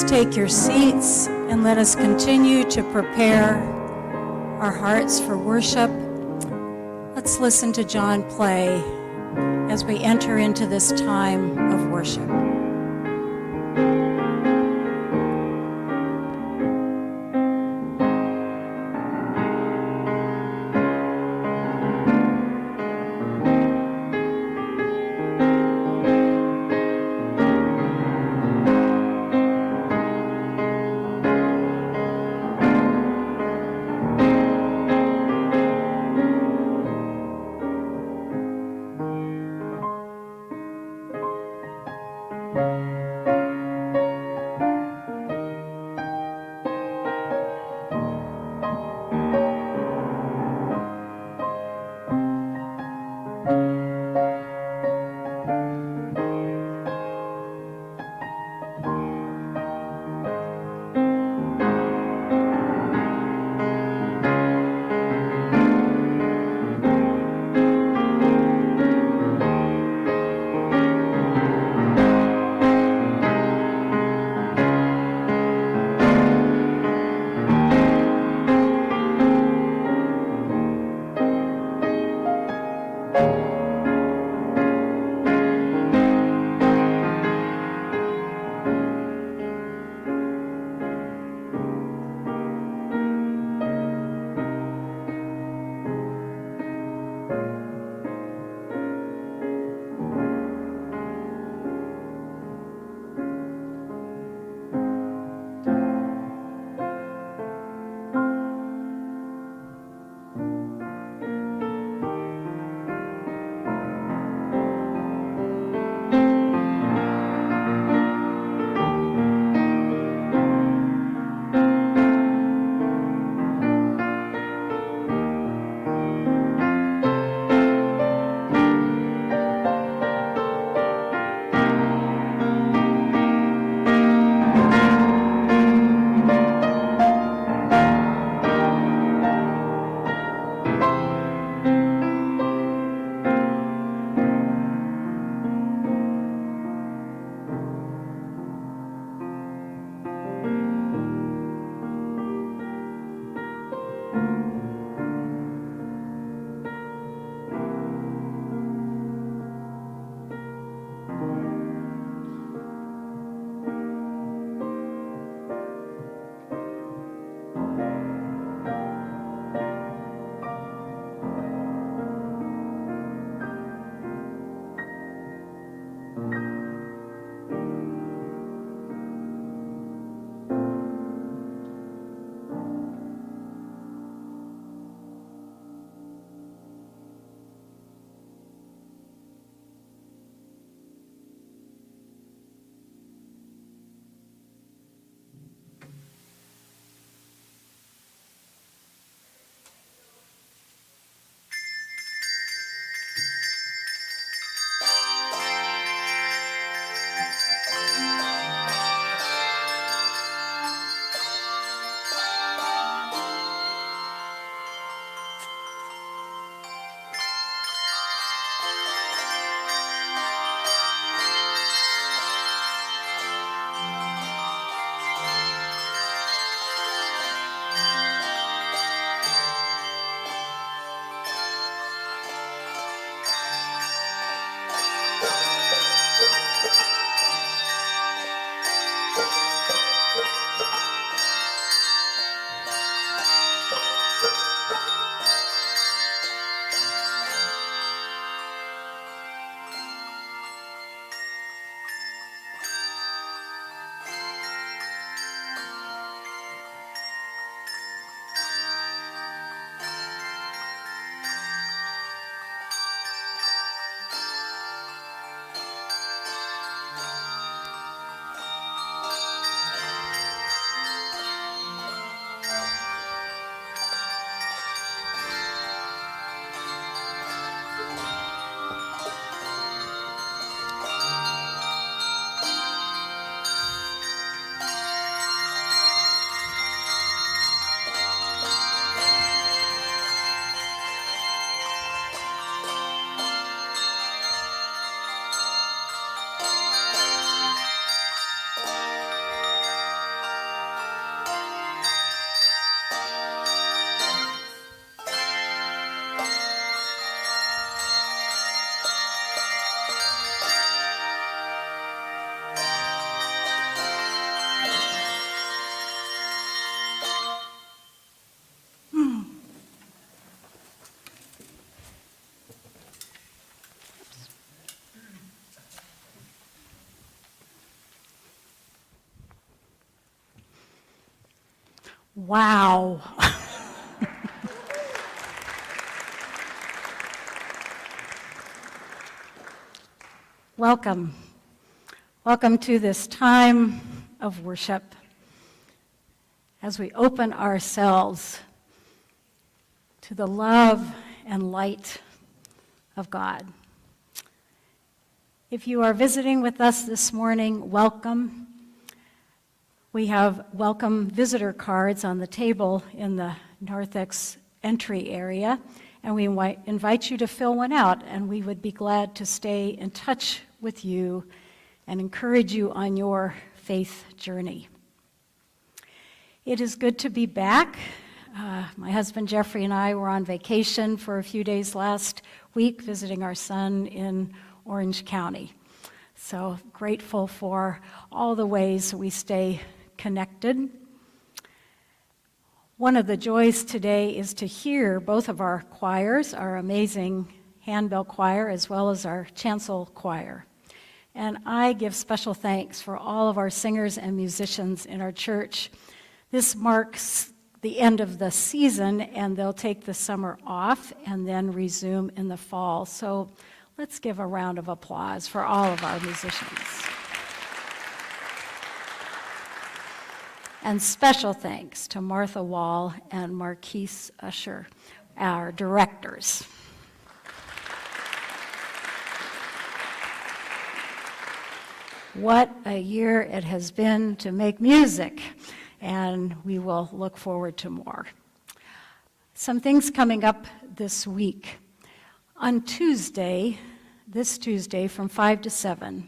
take your seats and let us continue to prepare our hearts for worship. Let's listen to John play as we enter into this time of worship. Wow. Welcome. Welcome to this time of worship as we open ourselves to the love and light of God. If you are visiting with us this morning, welcome. We have welcome visitor cards on the table in the narthex entry area, and we invite you to fill one out, and we would be glad to stay in touch with you and encourage you on your faith journey. It is good to be back. My husband Jeffrey and I were on vacation for a few days last week visiting our son in Orange County. So grateful for all the ways we stay connected. One of the joys today is to hear both of our choirs, our amazing handbell choir as well as our chancel choir. And I give special thanks for all of our singers and musicians in our church. This marks the end of the season, and they'll take the summer off and then resume in the fall. So let's give a round of applause for all of our musicians. And special thanks to Martha Wall and Marquise Usher, our directors. What a year it has been to make music, and we will look forward to more. Some things coming up this week. On Tuesday, this Tuesday from 5 to 7,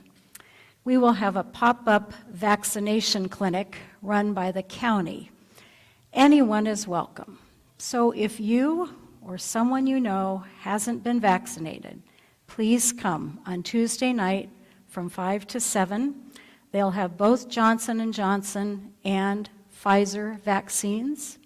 we will have a pop-up vaccination clinic run by the county. Anyone is welcome. So if you or someone you know hasn't been vaccinated, please come on Tuesday night from 5 to 7. They'll have both Johnson & Johnson and Pfizer vaccines.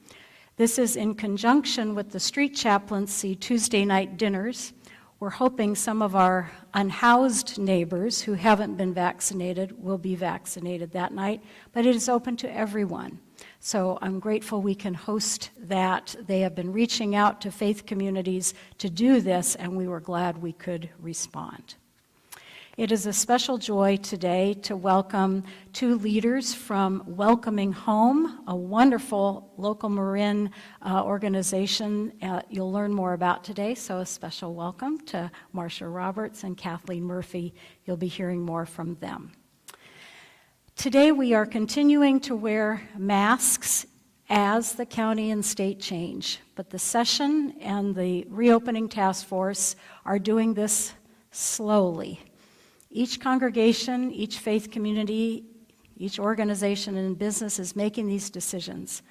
This is in conjunction with the street chaplaincy Tuesday night dinners. We're hoping some of our unhoused neighbors who haven't been vaccinated will be vaccinated that night, but it is open to everyone. So I'm grateful we can host that. They have been reaching out to faith communities to do this, and we were glad we could respond. It is a special joy today to welcome two leaders from Welcoming Home, a wonderful local Marin organization you'll learn more about today. So a special welcome to Marcia Roberts and Kathleen Murphy. You'll be hearing more from them. Today we are continuing to wear masks as the county and state change, but the session and the reopening task force are doing this slowly. Each congregation, each faith community, each organization and business is making these decisions.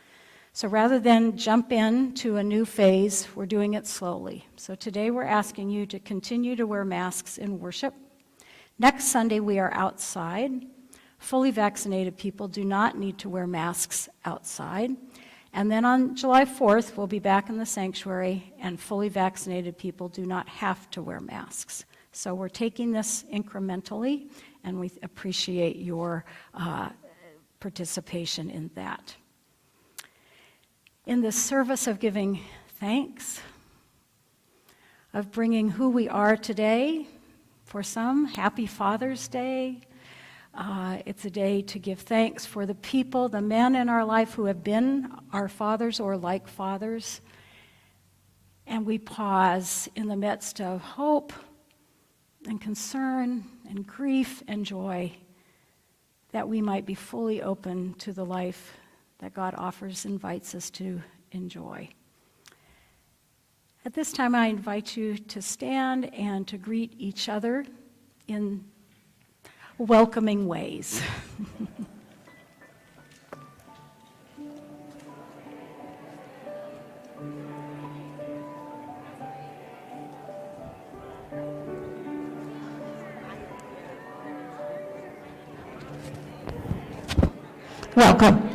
So rather than jump into a new phase, we're doing it slowly. So today we're asking you to continue to wear masks in worship. Next Sunday we are outside. Fully vaccinated people do not need to wear masks outside. And then on July 4th, we'll be back in the sanctuary, and fully vaccinated people do not have to wear masks. So we're taking this incrementally, and we appreciate your participation in that. In the service of giving thanks, of bringing who we are today, for some, Happy Father's Day. It's a day to give thanks for the people, the men in our life who have been our fathers or like fathers. And we pause in the midst of hope and concern and grief and joy that we might be fully open to the life that God offers, invites us to enjoy. At this time, I invite you to stand and to greet each other in welcoming ways. Welcome.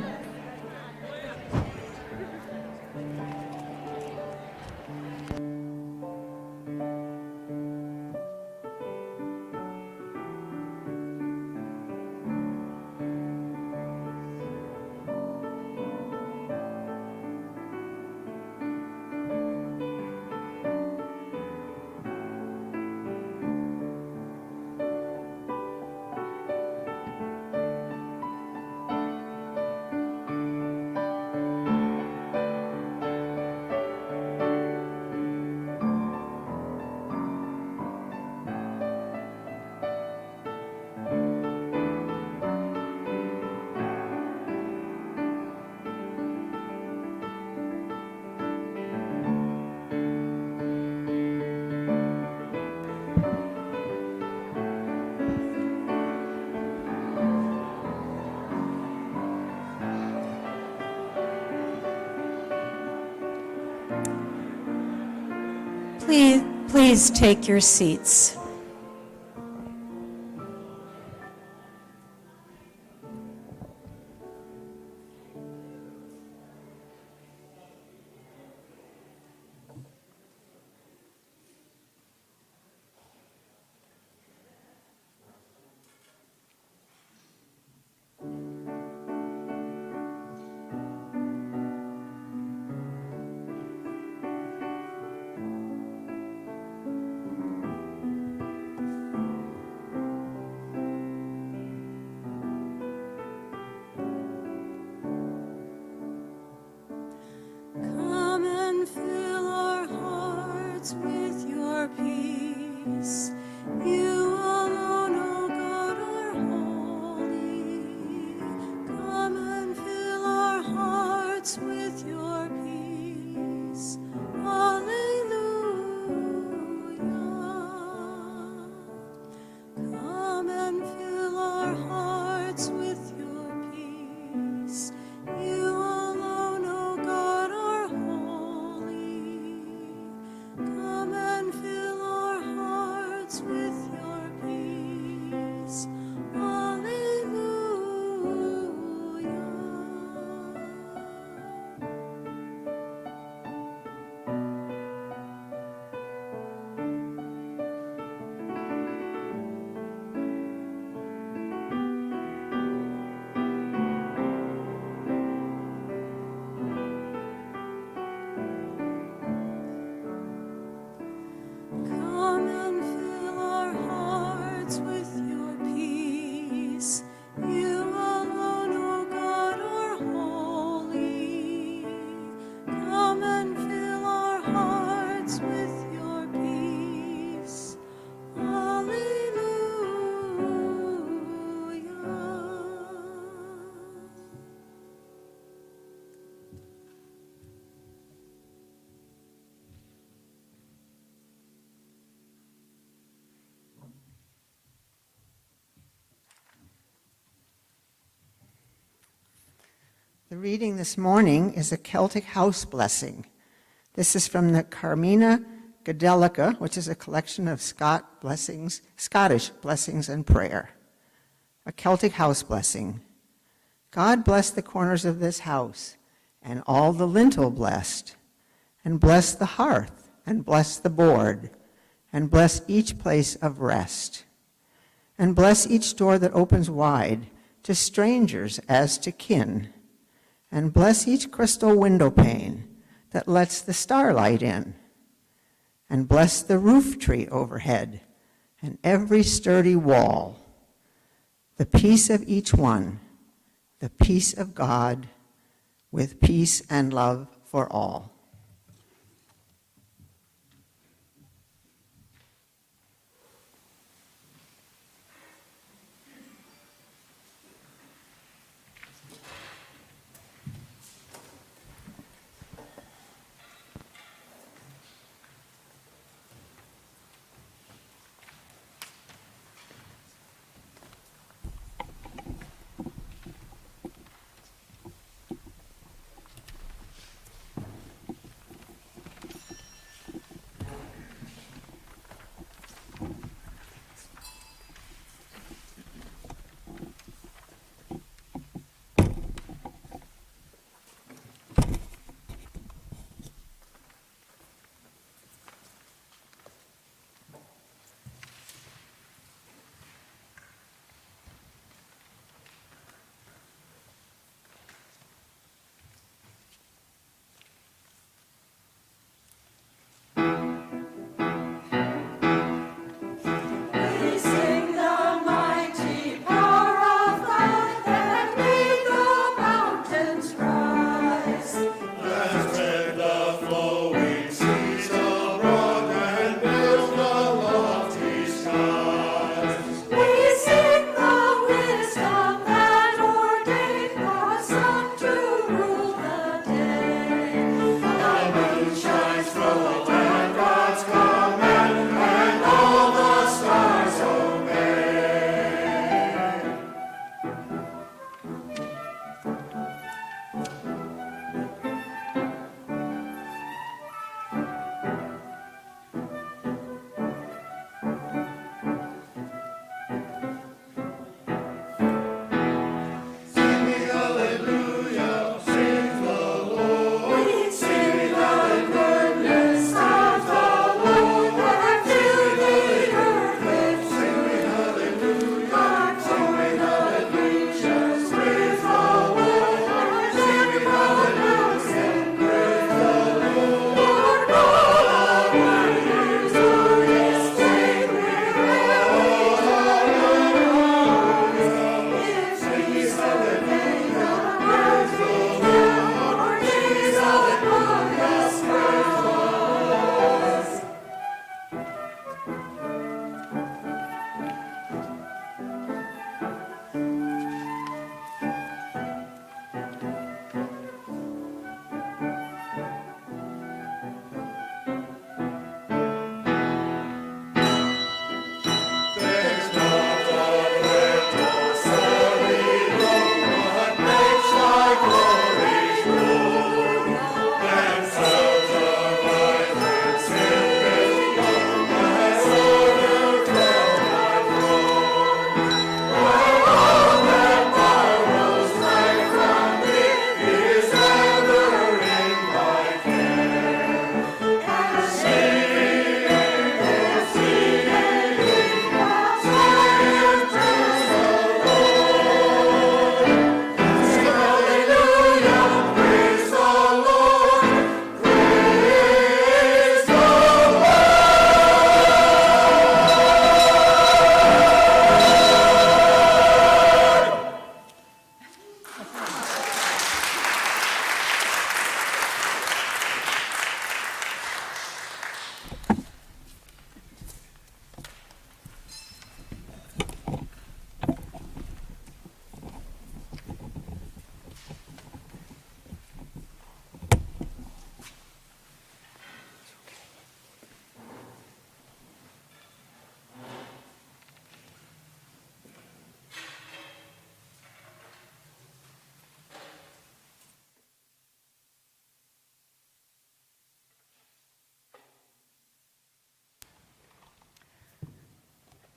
Please take your seats. Come and fill our hearts with your peace. You alone, O God, are holy. Come and fill our hearts with your peace. Hallelujah. Come and fill our hearts with your peace. You alone, O God, are holy. Come and fill our hearts with your peace. Hallelujah. Come and fill our hearts with your peace. You alone, O God, are holy. Come and fill our hearts with your peace. Hallelujah. The reading this morning is a Celtic house blessing. This is from the Carmina Gadelica, which is a collection of Scottish blessings and prayer. A Celtic house blessing. God bless the corners of this house, and all the lintel blessed, and bless the hearth, and bless the board, and bless each place of rest, and bless each door that opens wide to strangers as to kin, and bless each crystal window pane that lets the starlight in, and bless the roof tree overhead and every sturdy wall, the peace of each one, the peace of God, with peace and love for all.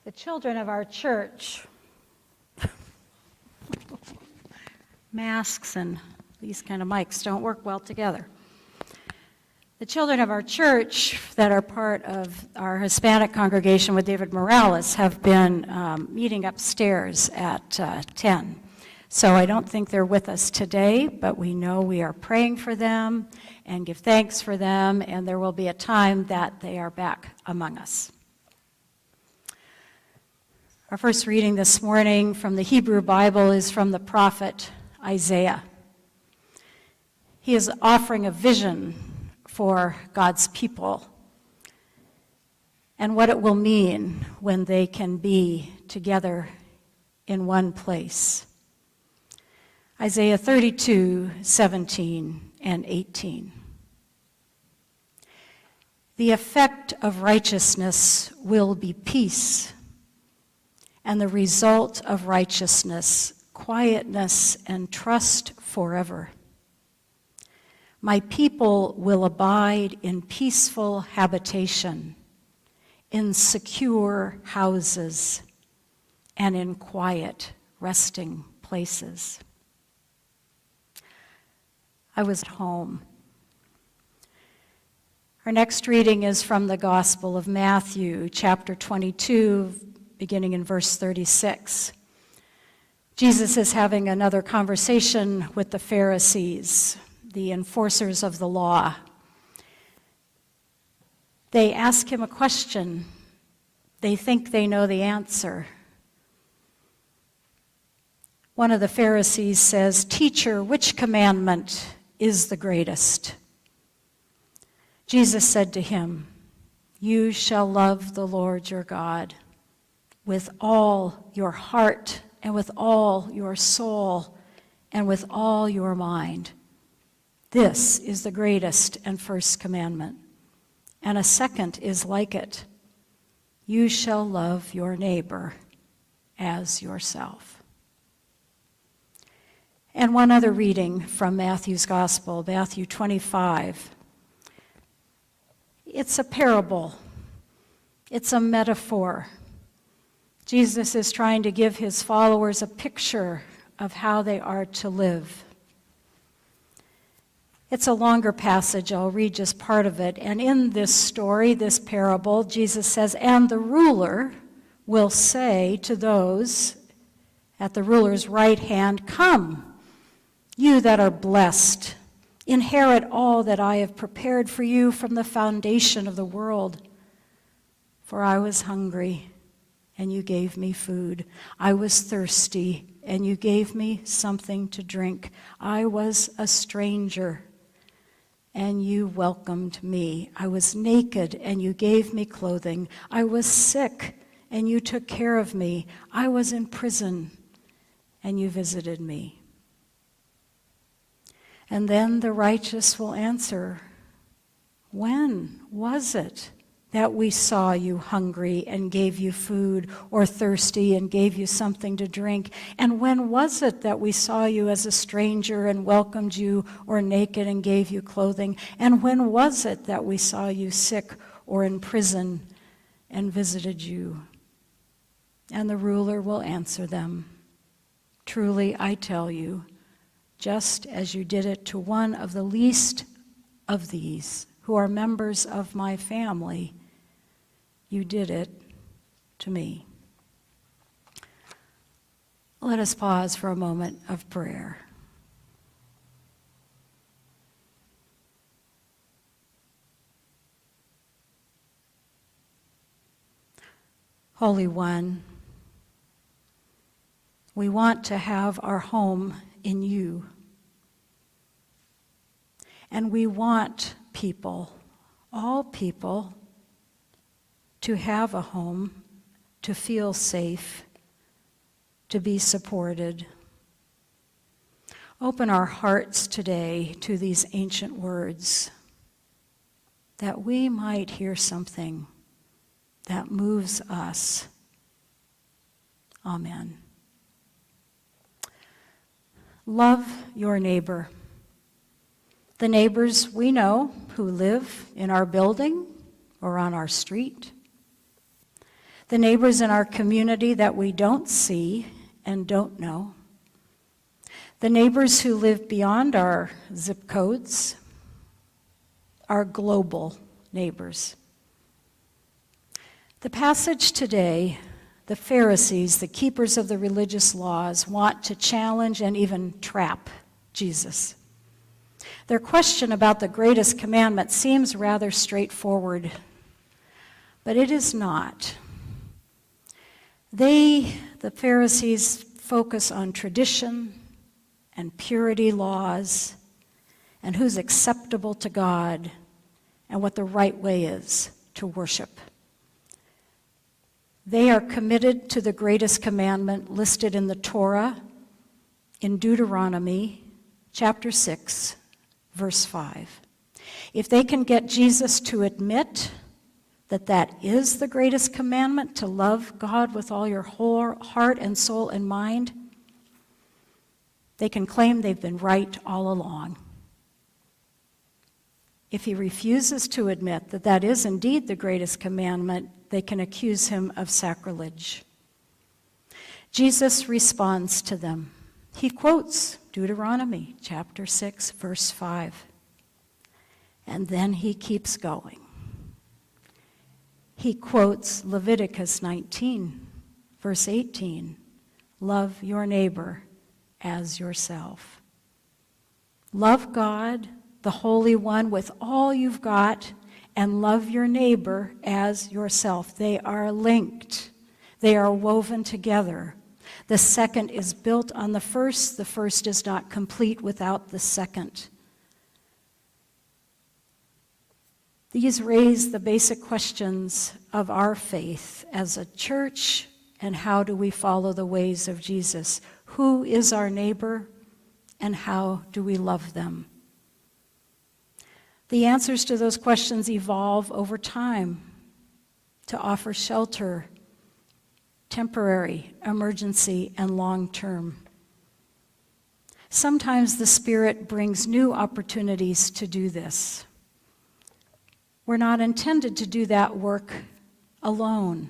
The children of our church, masks and these kind of mics don't work well together. The children of our church that are part of our Hispanic congregation with David Morales have been meeting upstairs at 10. So I don't think they're with us today, but we know we are praying for them and give thanks for them, and there will be a time that they are back among us. Our first reading this morning from the Hebrew Bible is from the prophet Isaiah. He is offering a vision for God's people and what it will mean when they can be together in one place. Isaiah 32:17 and 18. The effect of righteousness will be peace, and the result of righteousness, quietness and trust forever. My people will abide in peaceful habitation, in secure houses, and in quiet resting places. I was at home. Our next reading is from the Gospel of Matthew, chapter 22, beginning in verse 36. Jesus is having another conversation with the Pharisees, the enforcers of the law. They ask him a question. They think they know the answer. One of the Pharisees says, "Teacher, which commandment is the greatest?" Jesus said to him, "You shall love the Lord your God with all your heart and with all your soul and with all your mind. This is the greatest and first commandment. And a second is like it. You shall love your neighbor as yourself." And one other reading from Matthew's Gospel, Matthew 25. It's a parable. It's a metaphor. Jesus is trying to give his followers a picture of how they are to live. It's a longer passage. I'll read just part of it. And in this story, this parable, Jesus says, "And the ruler will say to those at the ruler's right hand, 'Come, you that are blessed, inherit all that I have prepared for you from the foundation of the world. For I was hungry, and you gave me food. I was thirsty, and you gave me something to drink. I was a stranger, and you welcomed me. I was naked, and you gave me clothing. I was sick, and you took care of me. I was in prison, and you visited me.' And then the righteous will answer, 'When was it that we saw you hungry and gave you food, or thirsty and gave you something to drink? And when was it that we saw you as a stranger and welcomed you, or naked and gave you clothing? And when was it that we saw you sick or in prison and visited you?' And the ruler will answer them, 'Truly I tell you, just as you did it to one of the least of these who are members of my family, you did it to me.'" Let us pause for a moment of prayer. Holy One, we want to have our home in you. And we want people, all people, to have a home, to feel safe, to be supported. Open our hearts today to these ancient words, that we might hear something that moves us. Amen. Love your neighbor. The neighbors we know who live in our building or on our street. the neighbors in our community that we don't see and don't know, the neighbors who live beyond our zip codes, our global neighbors. The passage today, the Pharisees, the keepers of the religious laws, want to challenge and even trap Jesus. Their question about the greatest commandment seems rather straightforward, but it is not. The Pharisees, focus on tradition and purity laws and who's acceptable to God and what the right way is to worship. They are committed to the greatest commandment listed in the Torah in Deuteronomy chapter 6, verse 5. If they can get Jesus to admit that that is the greatest commandment, to love God with all your whole heart and soul and mind, they can claim they've been right all along. If he refuses to admit that that is indeed the greatest commandment, they can accuse him of sacrilege. Jesus responds to them. He quotes Deuteronomy chapter 6, verse 5. And then he keeps going. He quotes Leviticus 19, verse 18. Love your neighbor as yourself. Love God, the Holy One, with all you've got, and love your neighbor as yourself. They are linked. They are woven together. The second is built on the first is not complete without the second. These raise the basic questions of our faith as a church, and how do we follow the ways of Jesus? Who is our neighbor, and how do we love them? The answers to those questions evolve over time to offer shelter, temporary, emergency, and long-term. Sometimes the Spirit brings new opportunities to do this. We're not intended to do that work alone.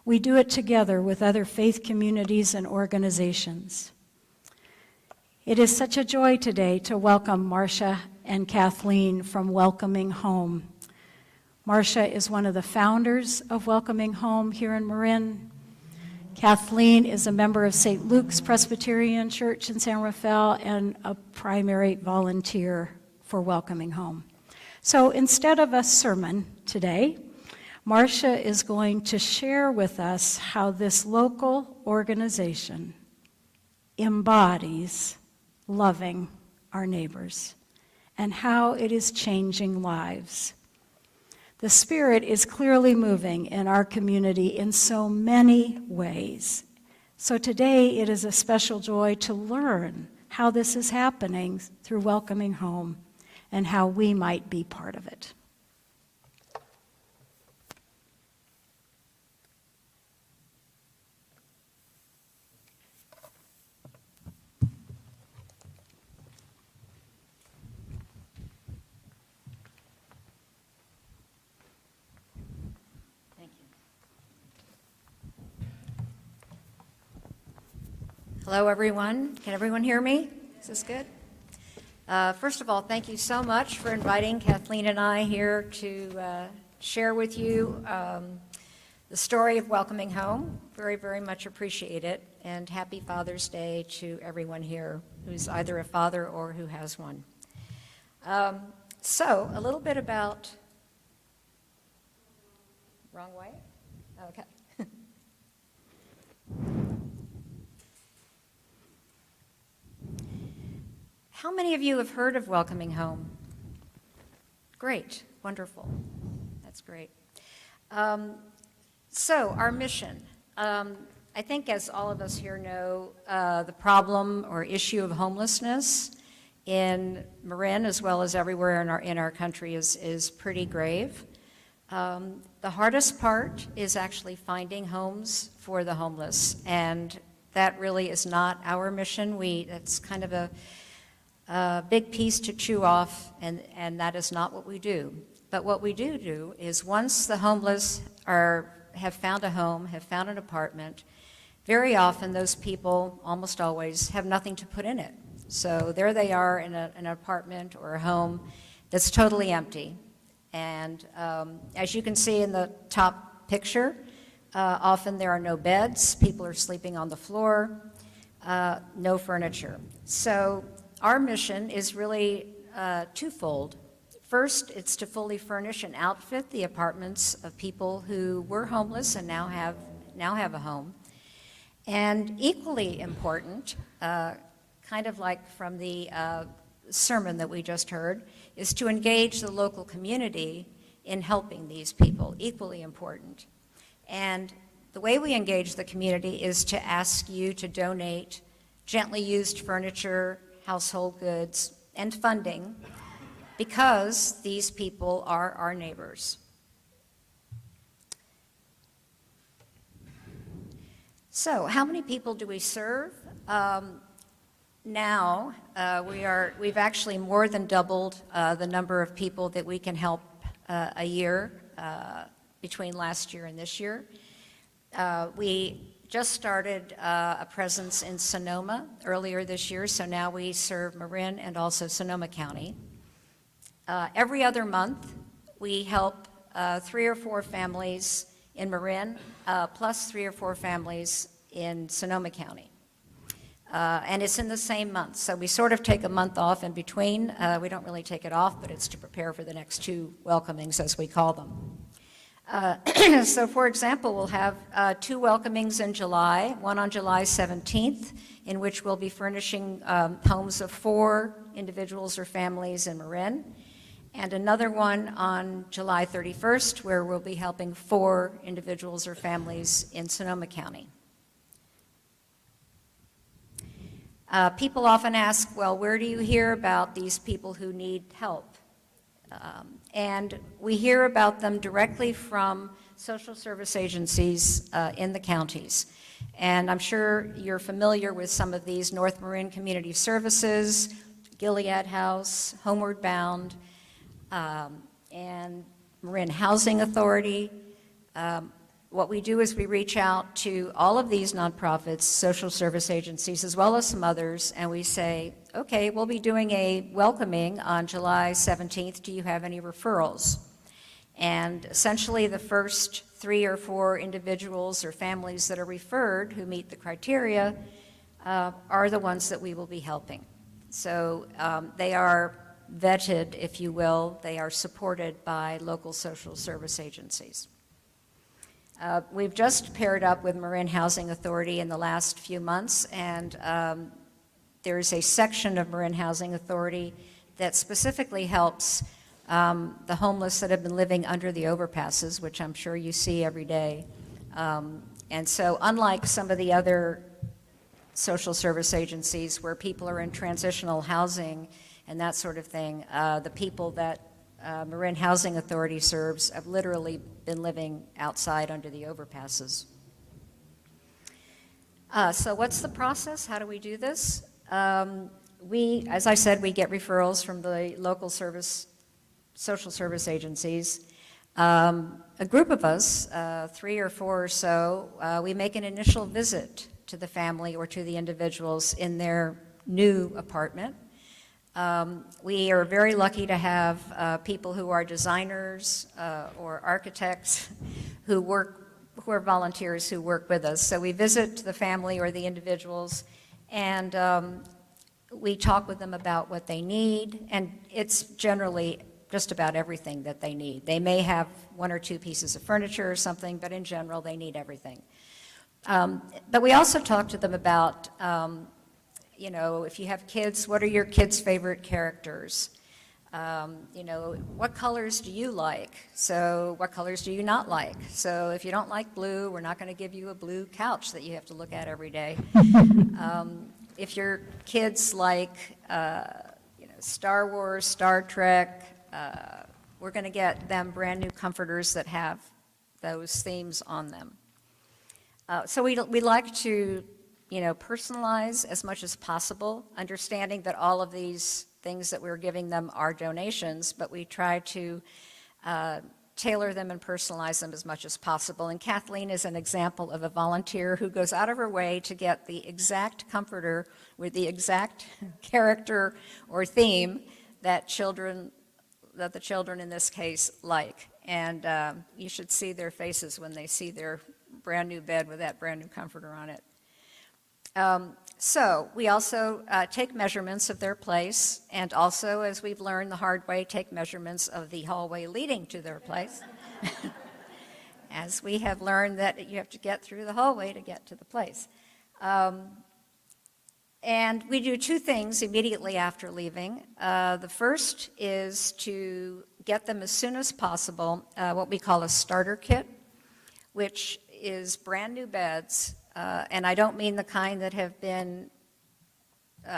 We do it together with other faith communities and organizations. It is such a joy today to welcome Marcia and Kathleen from Welcoming Home. Marcia is one of the founders of Welcoming Home here in Marin. Kathleen is a member of St. Luke's Presbyterian Church in San Rafael and a primary volunteer for Welcoming Home. So instead of a sermon today, Marcia is going to share with us how this local organization embodies loving our neighbors and how it is changing lives. The Spirit is clearly moving in our community in so many ways. So today it is a special joy to learn how this is happening through Welcoming Home and how we might be part of it. Hello, everyone. Can everyone hear me? Is this good? First of all, thank you so much for inviting Kathleen and I here to share with you the story of Welcoming Home. Very, very much appreciate it. And happy Father's Day to everyone here who's either a father or who has one. So, a little bit about... Wrong way? Okay. How many of you have heard of Welcoming Home? Great, wonderful. That's great. So, our mission. I think, as all of us here know, the problem or issue of homelessness in Marin, as well as everywhere in our country, is pretty grave. The hardest part is actually finding homes for the homeless, and that really is not our mission. That's kind of a big piece to chew off, and that is not what we do. But what we do is once the homeless have found a home, have found an apartment. Very often, those people, almost always, have nothing to put in it. So there they are in an apartment or a home that's totally empty. And as you can see in the top picture, often there are no beds, people are sleeping on the floor, no furniture. So our mission is really twofold. First, it's to fully furnish and outfit the apartments of people who were homeless and now have a home. And equally important, kind of like from the sermon that we just heard, is to engage the local community in helping these people, equally important. And the way we engage the community is to ask you to donate gently used furniture, household goods, and funding, because these people are our neighbors. So, how many people do we serve? Now, we've actually more than doubled the number of people that we can help a year between last year and this year. We just started a presence in Sonoma earlier this year, so now we serve Marin and also Sonoma County. Every other month, we help 3 or 4 families in Marin, plus 3 or 4 families in Sonoma County. And it's in the same month, so we sort of take a month off in between. We don't really take it off, but it's to prepare for the next 2 welcomings, as we call them. So, for example, we'll have 2 welcomings in July, one on July 17th, in which we'll be furnishing homes of 4 individuals or families in Marin, and another one on July 31st, where we'll be helping 4 individuals or families in Sonoma County. People often ask, well, where do you hear about these people who need help? And we hear about them directly from social service agencies in the counties. And I'm sure you're familiar with some of these: North Marin Community Services, Gilead House, Homeward Bound, and Marin Housing Authority. What we do is we reach out to all of these nonprofits, social service agencies, as well as some others, and we say, okay, we'll be doing a welcoming on July 17th. Do you have any referrals? And essentially the first 3 or 4 individuals or families that are referred who meet the criteria are the ones that we will be helping. So they are vetted, if you will. They are supported by local social service agencies. We've just paired up with Marin Housing Authority in the last few months, and there's a section of Marin Housing Authority that specifically helps the homeless that have been living under the overpasses, which I'm sure you see every day. And so unlike some of the other social service agencies where people are in transitional housing and that sort of thing, the people that Marin Housing Authority serves have literally been living outside under the overpasses. So what's the process? How do we do this? As I said, we get referrals from the local social service agencies. A group of us, 3 or 4 or so, we make an initial visit to the family or to the individuals in their new apartment. We are very lucky to have people who are designers or architects who are volunteers who work with us. So we visit the family or the individuals, and we talk with them about what they need, and it's generally just about everything that they need. They may have 1 or 2 pieces of furniture or something, but in general, they need everything. But we also talk to them about if you have kids, what are your kids' favorite characters? What colors do you like? So what colors do you not like? So if you don't like blue, we're not going to give you a blue couch that you have to look at every day. If your kids like, Star Wars, Star Trek, we're going to get them brand new comforters that have those themes on them. So we like to personalize as much as possible, understanding that all of these things that we're giving them are donations, but we try to tailor them and personalize them as much as possible. And Kathleen is an example of a volunteer who goes out of her way to get the exact comforter with the exact character or theme that the children in this case like. And you should see their faces when they see their brand new bed with that brand new comforter on it. So we also take measurements of their place, and also, as we've learned the hard way, take measurements of the hallway leading to their place. As we have learned that you have to get through the hallway to get to the place. And we do two things immediately after leaving. The first is to get them as soon as possible what we call a starter kit, which is brand new beds. And I don't mean the kind that have been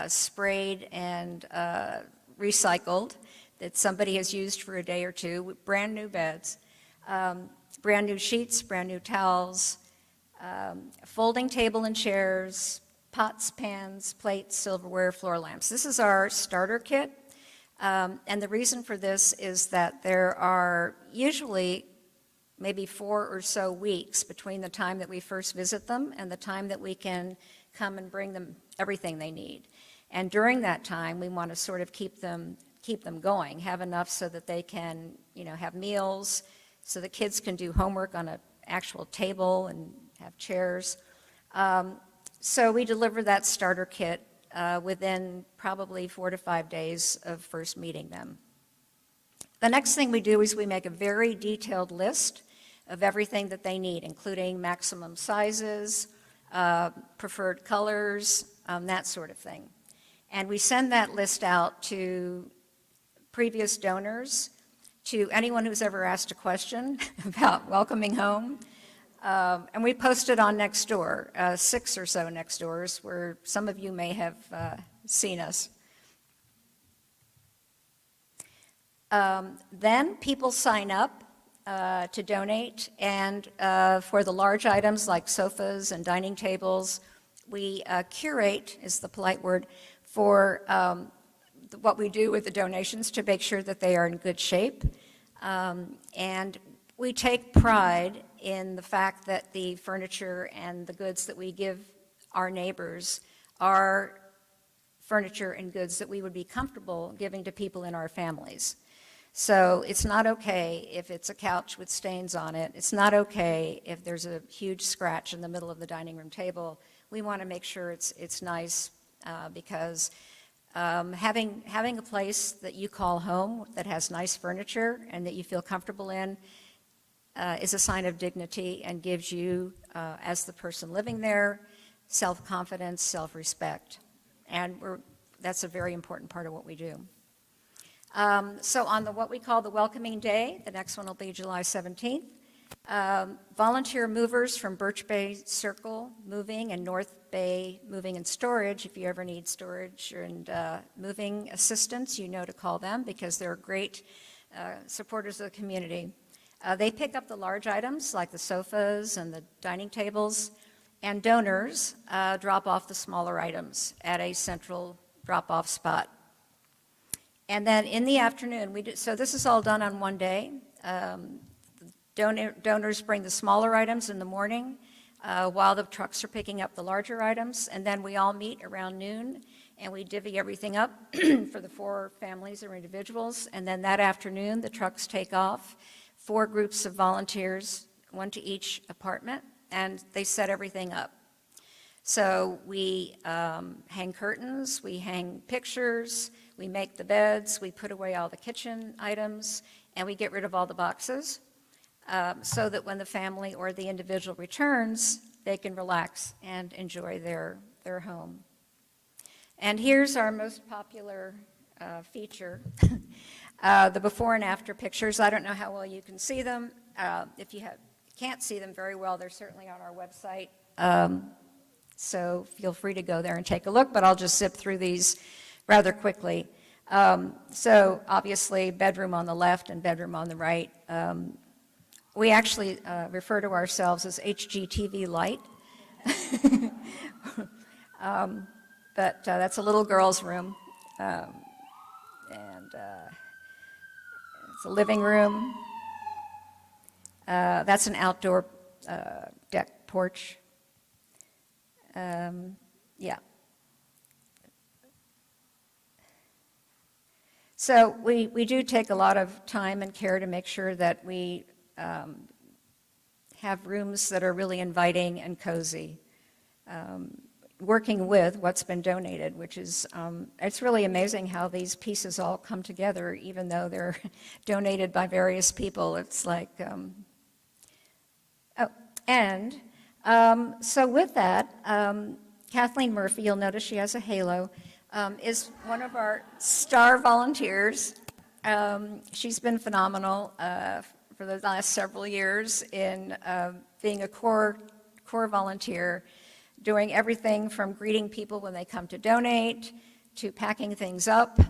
sprayed and recycled, that somebody has used for a day or two, brand new beds, brand new sheets, brand new towels, folding table and chairs, pots, pans, plates, silverware, floor lamps. This is our starter kit. And the reason for this is that there are usually maybe 4 or so weeks between the time that we first visit them and the time that we can come and bring them everything they need. And during that time, we want to sort of keep them going, have enough so that they can, have meals, so the kids can do homework on an actual table and have chairs. So we deliver that starter kit within probably 4 to 5 days of first meeting them. The next thing we do is we make a very detailed list of everything that they need, including maximum sizes, preferred colors, that sort of thing. And we send that list out to previous donors, to anyone who's ever asked a question about welcoming home. And we post it on Nextdoor, 6 or so Nextdoors, where some of you may have seen us. Then people sign up to donate, and for the large items like sofas and dining tables, we curate, is the polite word, for what we do with the donations to make sure that they are in good shape. And we take pride in the fact that the furniture and the goods that we give our neighbors are furniture and goods that we would be comfortable giving to people in our families. So it's not okay if it's a couch with stains on it. It's not okay if there's a huge scratch in the middle of the dining room table. We want to make sure it's nice because having a place that you call home that has nice furniture and that you feel comfortable in is a sign of dignity and gives you, as the person living there, self-confidence, self-respect. And that's a very important part of what we do. So on what we call the welcoming day, the next one will be July 17th, volunteer movers from Birch Bay Circle Moving and North Bay Moving and Storage, if you ever need storage and moving assistance, you know to call them because they're great supporters of the community. They pick up the large items like the sofas and the dining tables, and donors drop off the smaller items at a central drop-off spot. And then in the afternoon, so this is all done on one day. Donors bring the smaller items in the morning while the trucks are picking up the larger items, and then we all meet around noon and we divvy everything up for the 4 families or individuals, and then that afternoon the trucks take off, 4 groups of volunteers, 1 to each apartment, and they set everything up. So we hang curtains, we hang pictures, we make the beds, we put away all the kitchen items, and we get rid of all the boxes so that when the family or the individual returns, they can relax and enjoy their home. And here's our most popular feature, the before and after pictures. I don't know how well you can see them. If you can't see them very well, they're certainly on our website. So feel free to go there and take a look, but I'll just zip through these rather quickly. So obviously bedroom on the left and bedroom on the right. We actually refer to ourselves as HGTV Light. But that's a little girl's room. And it's a living room, That's an outdoor deck porch. Yeah. So we do take a lot of time and care to make sure that we have rooms that are really inviting and cozy, working with what's been donated, which is, it's really amazing how these pieces all come together, even though they're donated by various people. It's like, so with that, Kathleen Murphy, you'll notice she has a halo, is one of our star volunteers. She's been phenomenal for the last several years in being a core volunteer, doing everything from greeting people when they come to donate, to packing things up,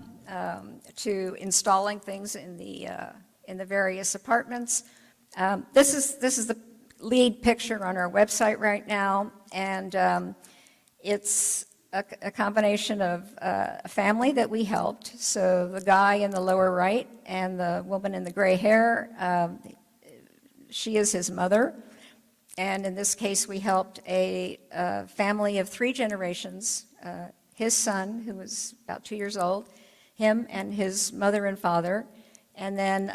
to installing things in the various apartments. This is the lead picture on our website right now, and it's a combination of a family that we helped. So the guy in the lower right and the woman in the gray hair, she is his mother. And in this case, we helped a family of 3 generations, his son, who was about 2 years old, him and his mother and father. And then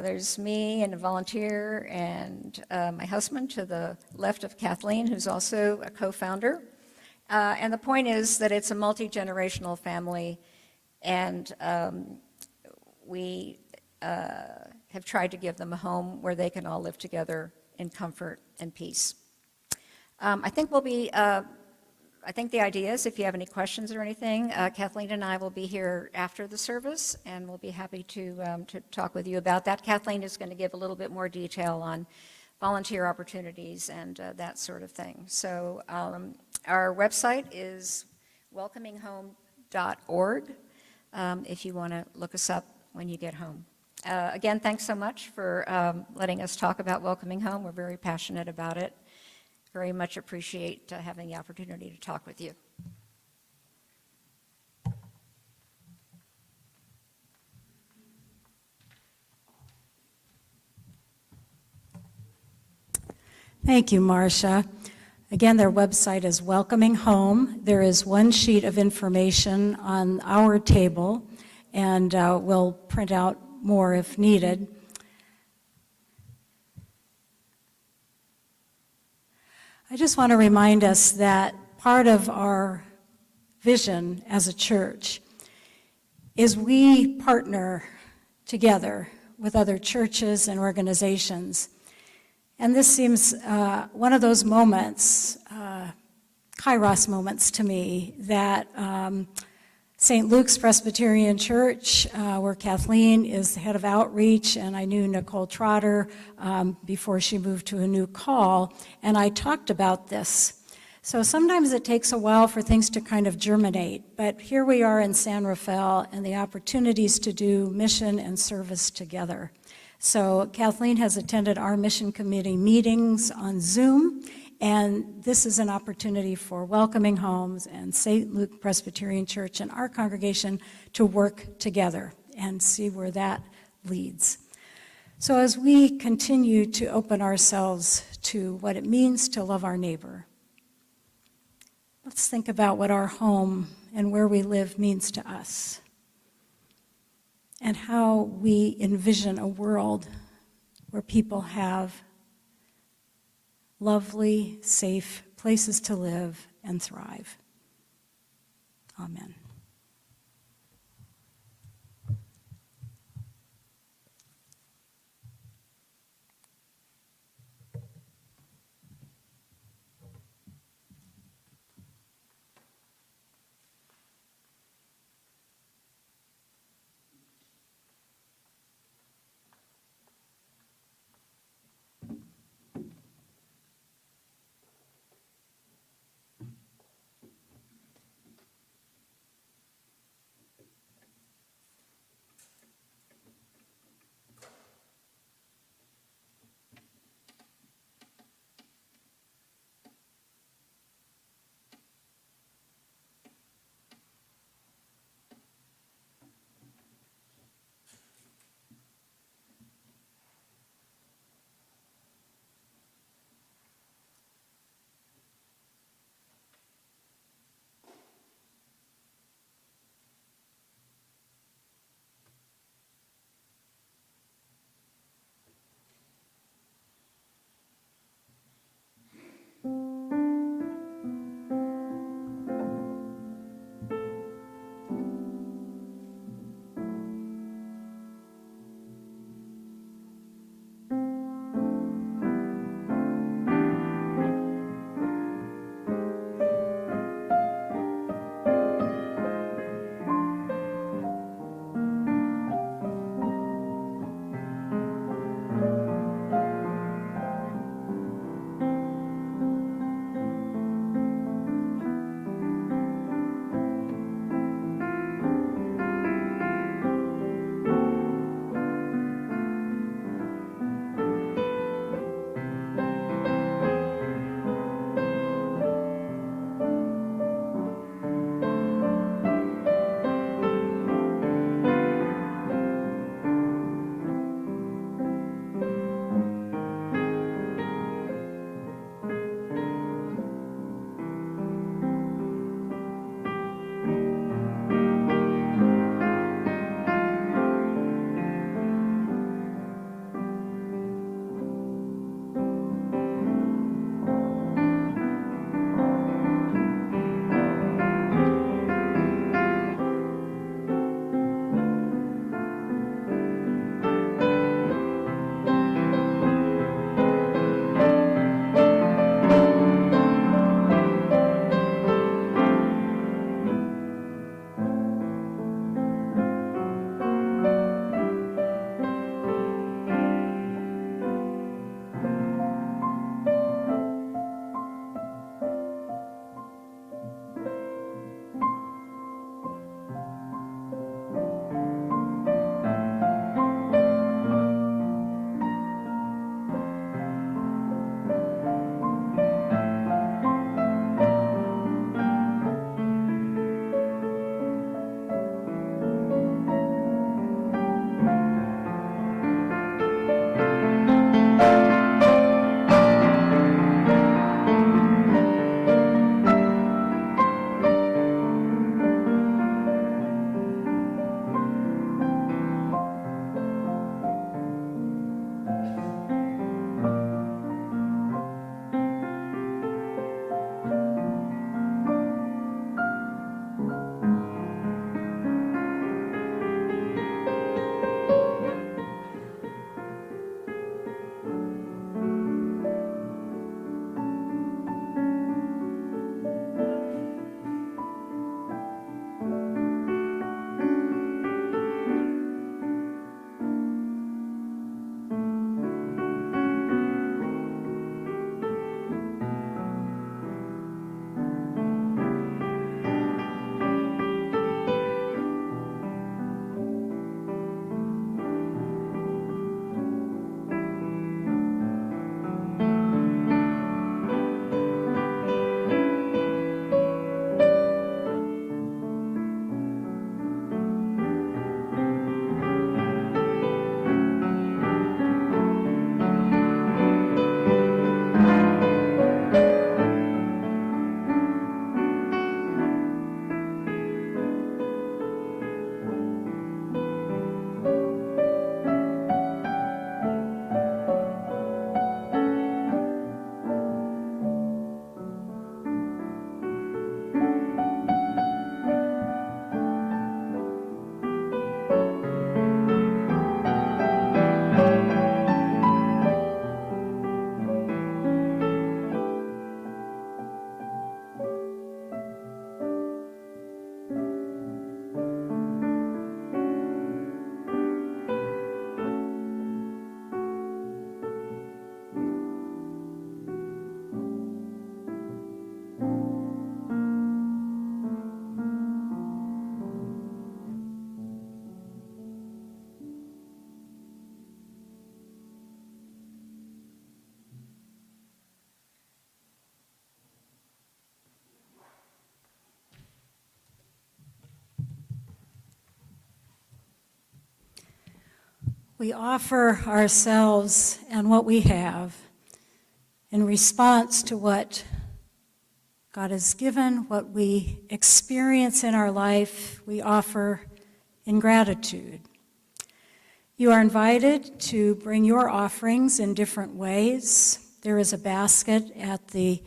there's me and a volunteer and my husband to the left of Kathleen, who's also a co-founder. And the point is that it's a multi-generational family, and we have tried to give them a home where they can all live together in comfort and peace. I think the idea is, if you have any questions or anything, Kathleen and I will be here after the service, and we'll be happy to talk with you about that. Kathleen is going to give a little bit more detail on volunteer opportunities and that sort of thing. So our website is welcominghome.org if you want to look us up when you get home. Again, thanks so much for letting us talk about Welcoming Home. We're very passionate about it. Very much appreciate having the opportunity to talk with you. Thank you, Marcia. Again, their website is Welcoming Home. There is one sheet of information on our table, and we'll print out more if needed. I just want to remind us that part of our vision as a church is we partner together with other churches and organizations. And this seems one of those moments, Kairos moments to me, that St. Luke's Presbyterian Church, where Kathleen is the head of outreach, and I knew Nicole Trotter before she moved to a new call, and I talked about this. So sometimes it takes a while for things to kind of germinate, but here we are in San Rafael, and the opportunities to do mission and service together. So Kathleen has attended our mission committee meetings on Zoom, and this is an opportunity for Welcoming Homes and St. Luke Presbyterian Church and our congregation to work together and see where that leads. So as we continue to open ourselves to what it means to love our neighbor, let's think about what our home and where we live means to us, and how we envision a world where people have lovely, safe places to live and thrive. Amen. we offer ourselves and what we have in response to what God has given, what we experience in our life, we offer in gratitude. You are invited to bring your offerings in different ways. There is a basket at the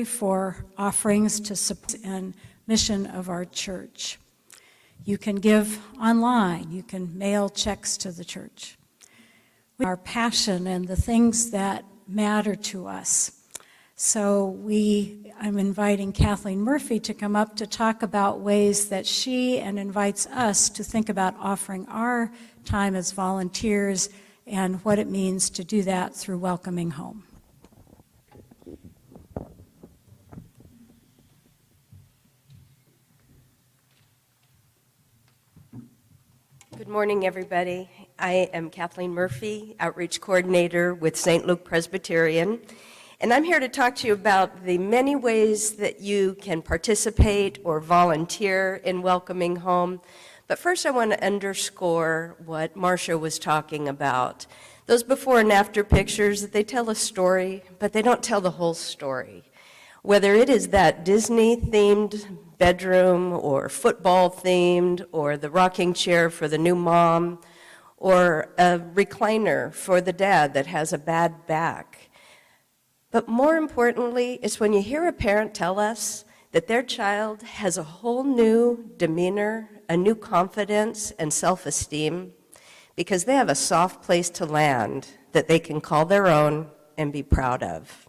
for offerings to support and mission of our church. You can give online. You can mail checks to the church. Our passion and the things that matter to us. So I'm inviting Kathleen Murphy to come up to talk about ways that she invites us to think about offering our time as volunteers and what it means to do that through Welcoming Home. Good morning, everybody. I am Kathleen Murphy, Outreach Coordinator with St. Luke Presbyterian, and I'm here to talk to you about the many ways that you can participate or volunteer in Welcoming Home. But first I want to underscore what Marcia was talking about. Those before and after pictures, they tell a story, but they don't tell the whole story. Whether it is that Disney-themed bedroom or football-themed or the rocking chair for the new mom or a recliner for the dad that has a bad back. But more importantly, it's when you hear a parent tell us that their child has a whole new demeanor, a new confidence and self-esteem because they have a soft place to land that they can call their own and be proud of.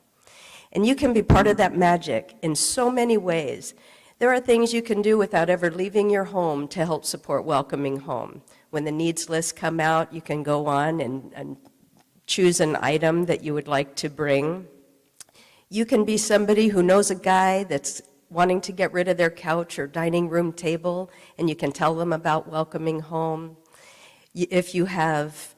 And you can be part of that magic in so many ways. There are things you can do without ever leaving your home to help support Welcoming Home. When the needs lists come out, you can go on and choose an item that you would like to bring. You can be somebody who knows a guy that's wanting to get rid of their couch or dining room table, and you can tell them about Welcoming Home. If you have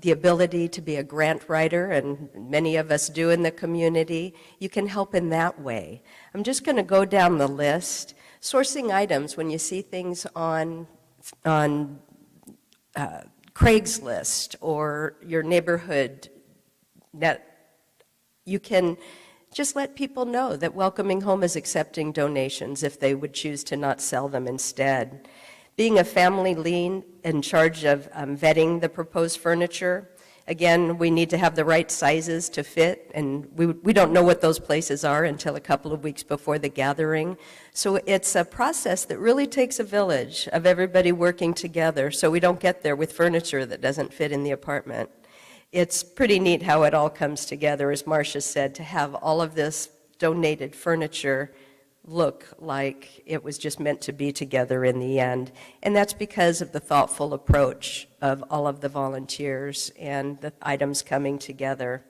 the ability to be a grant writer, and many of us do in the community, you can help in that way. I'm just going to go down the list. Sourcing items, when you see things on Craigslist or your neighborhood net, you can just let people know that Welcoming Home is accepting donations if they would choose to not sell them instead. Being a family lead in charge of vetting the proposed furniture, again, we need to have the right sizes to fit, and we don't know what those places are until a couple of weeks before the gathering. So it's a process that really takes a village of everybody working together so we don't get there with furniture that doesn't fit in the apartment. It's pretty neat how it all comes together, as Marcia said, to have all of this donated furniture look like it was just meant to be together in the end. And that's because of the thoughtful approach of all of the volunteers and the items coming together.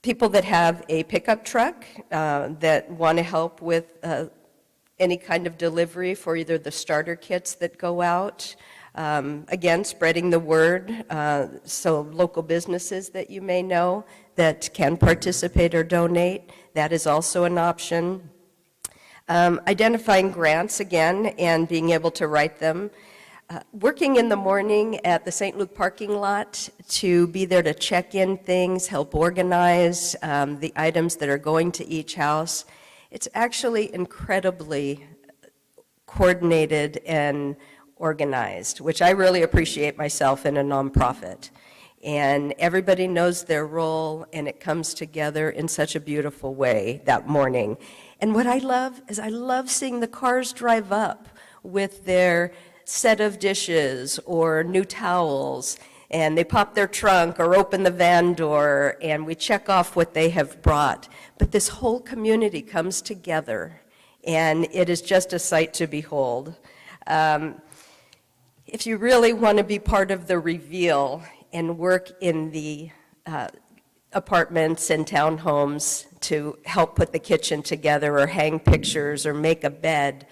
People that have a pickup truck that want to help with any kind of delivery for either the starter kits that go out. Again, spreading the word, so local businesses that you may know that can participate or donate, that is also an option. Identifying grants, again, and being able to write them. Working in the morning at the St. Luke parking lot to be there to check in things, help organize the items that are going to each house. It's actually incredibly coordinated and organized, which I really appreciate myself in a nonprofit. And everybody knows their role, and it comes together in such a beautiful way that morning. And what I love is I love seeing the cars drive up with their set of dishes or new towels, and they pop their trunk or open the van door, and we check off what they have brought. But this whole community comes together, and it is just a sight to behold. If you really want to be part of the reveal and work in the apartments and townhomes to help put the kitchen together or hang pictures or make a bed,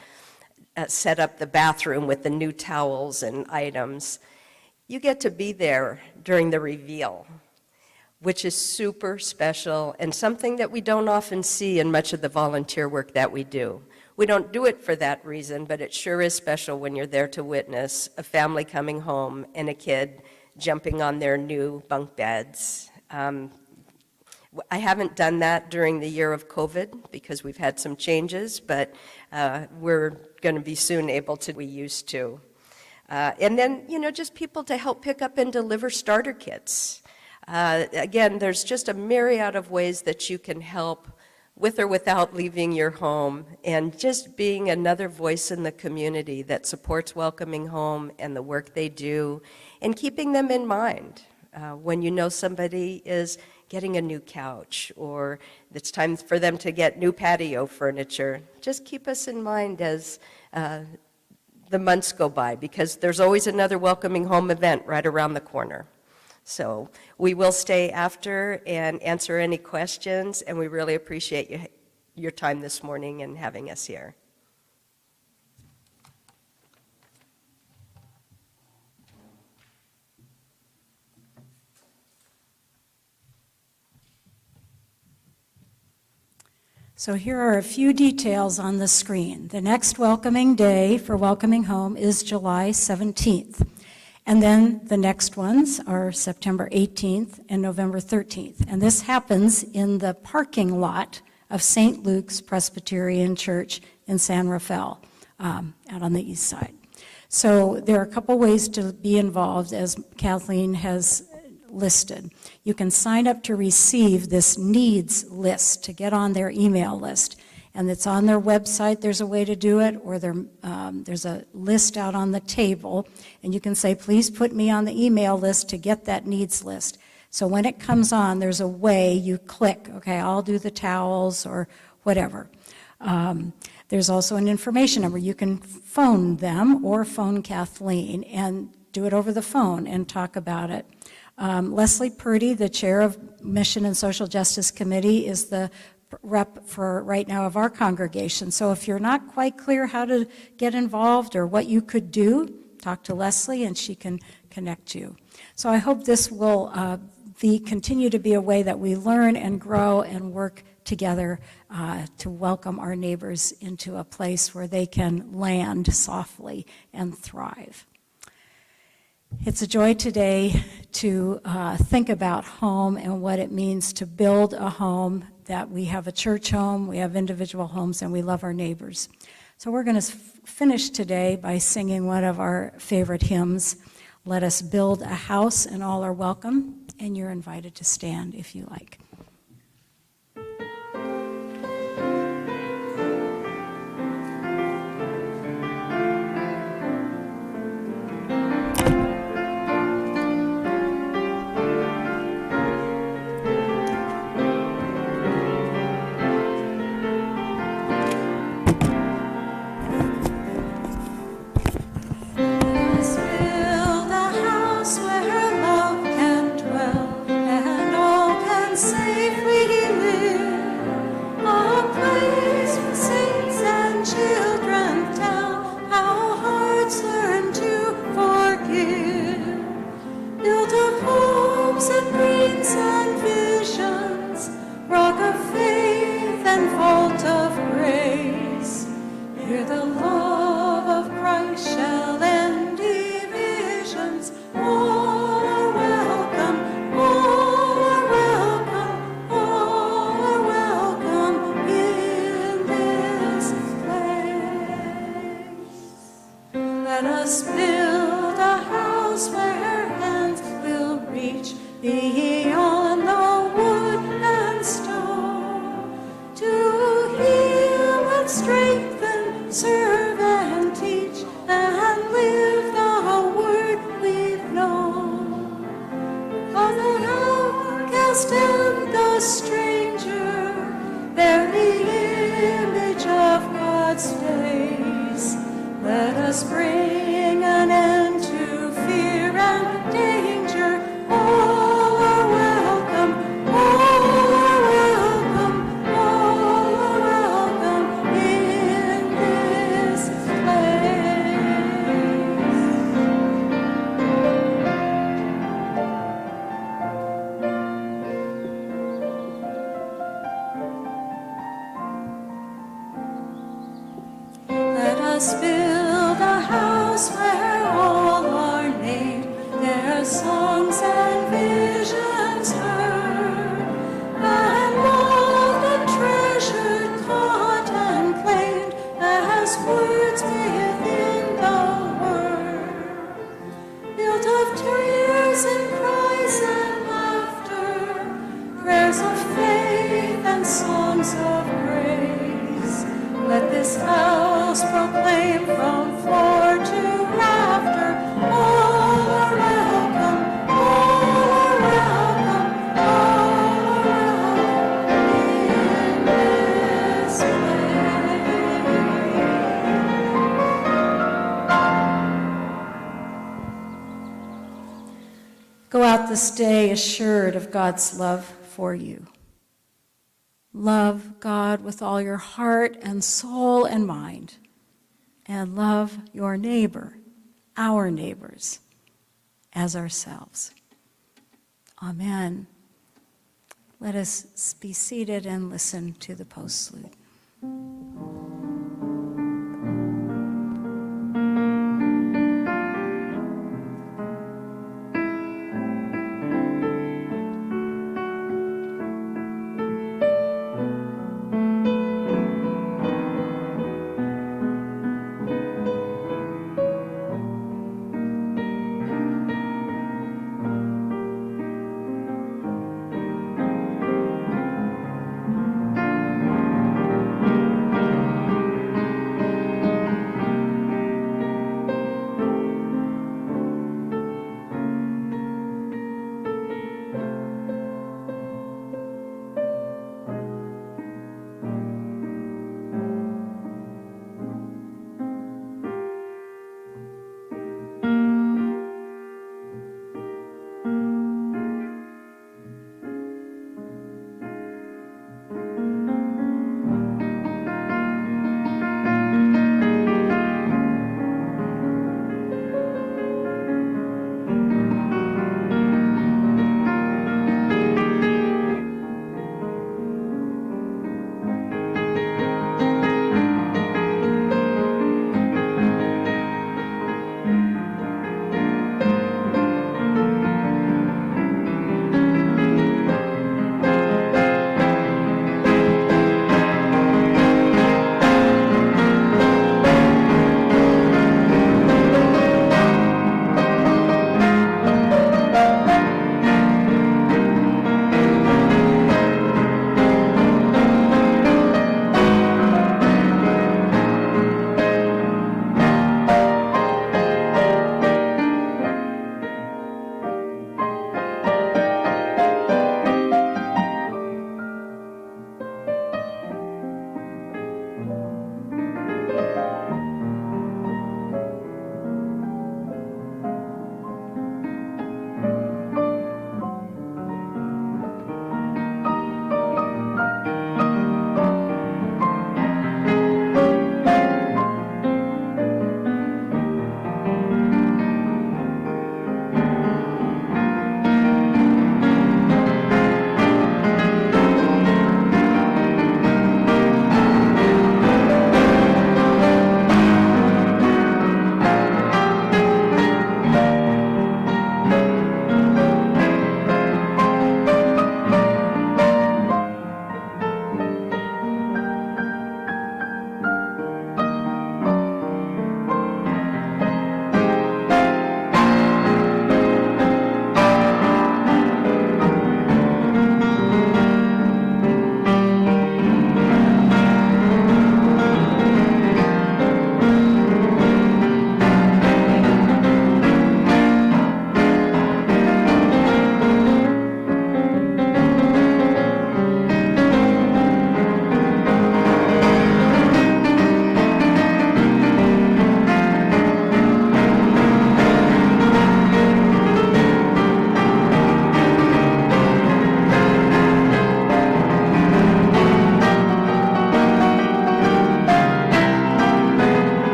set up the bathroom with the new towels and items, you get to be there during the reveal, which is super special and something that we don't often see in much of the volunteer work that we do. We don't do it for that reason, but it sure is special when you're there to witness a family coming home and a kid jumping on their new bunk beds. I haven't done that during the year of COVID because we've had some changes, but we're going to be soon able to, we used to. And then, just people to help pick up and deliver starter kits. Again, there's just a myriad of ways that you can help with or without leaving your home, and just being another voice in the community that supports Welcoming Home and the work they do, and keeping them in mind when you know somebody is getting a new couch, or it's time for them to get new patio furniture. Just keep us in mind as the months go by, because there's always another Welcoming Home event right around the corner. So we will stay after and answer any questions, and we really appreciate your time this morning and having us here. So here are a few details on the screen. The next welcoming day for Welcoming Home is July 17th. And then the next ones are September 18th and November 13th. And this happens in the parking lot of St. Luke's Presbyterian Church in San Rafael, out on the east side. So there are a couple ways to be involved, as Kathleen has listed. You can sign up to receive this needs list, to get on their email list. And it's on their website, there's a way to do it, or there's a list out on the table, and you can say, please put me on the email list to get that needs list. So when it comes on, there's a way you click, okay, I'll do the towels or whatever. There's also an information number. You can phone them or phone Kathleen and do it over the phone and talk about it. Leslie Purdy, the chair of Mission and Social Justice Committee, is the rep for right now of our congregation. So if you're not quite clear how to get involved or what you could do, talk to Leslie and she can connect you. So I hope this will continue to be a way that we learn and grow and work together to welcome our neighbors into a place where they can land softly and thrive. It's a joy today to think about home and what it means to build a home, that we have a church home, we have individual homes, and we love our neighbors. So we're going to finish today by singing one of our favorite hymns, Let Us Build a House and All Are Welcome, and you're invited to stand if you like. songs and visions heard, and loved and treasured, taught and claimed as words within the word, built of tears and cries and laughter, prayers of faith and songs of praise. Let this house proclaim from floor to rafter, all are welcome, all are welcome, all are welcome in this place. Go out this day assured of God's love for you. Love God with all your heart and soul and mind, and love your neighbor, our neighbors, as ourselves. Amen. Let us be seated and listen to the postlude.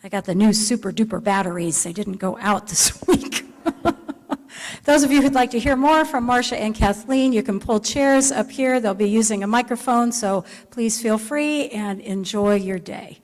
I got the new super duper batteries. They didn't go out this week. Those of you who'd like to hear more from Marcia and Kathleen, you can pull chairs up here. They'll be using a microphone, so please feel free and enjoy your day.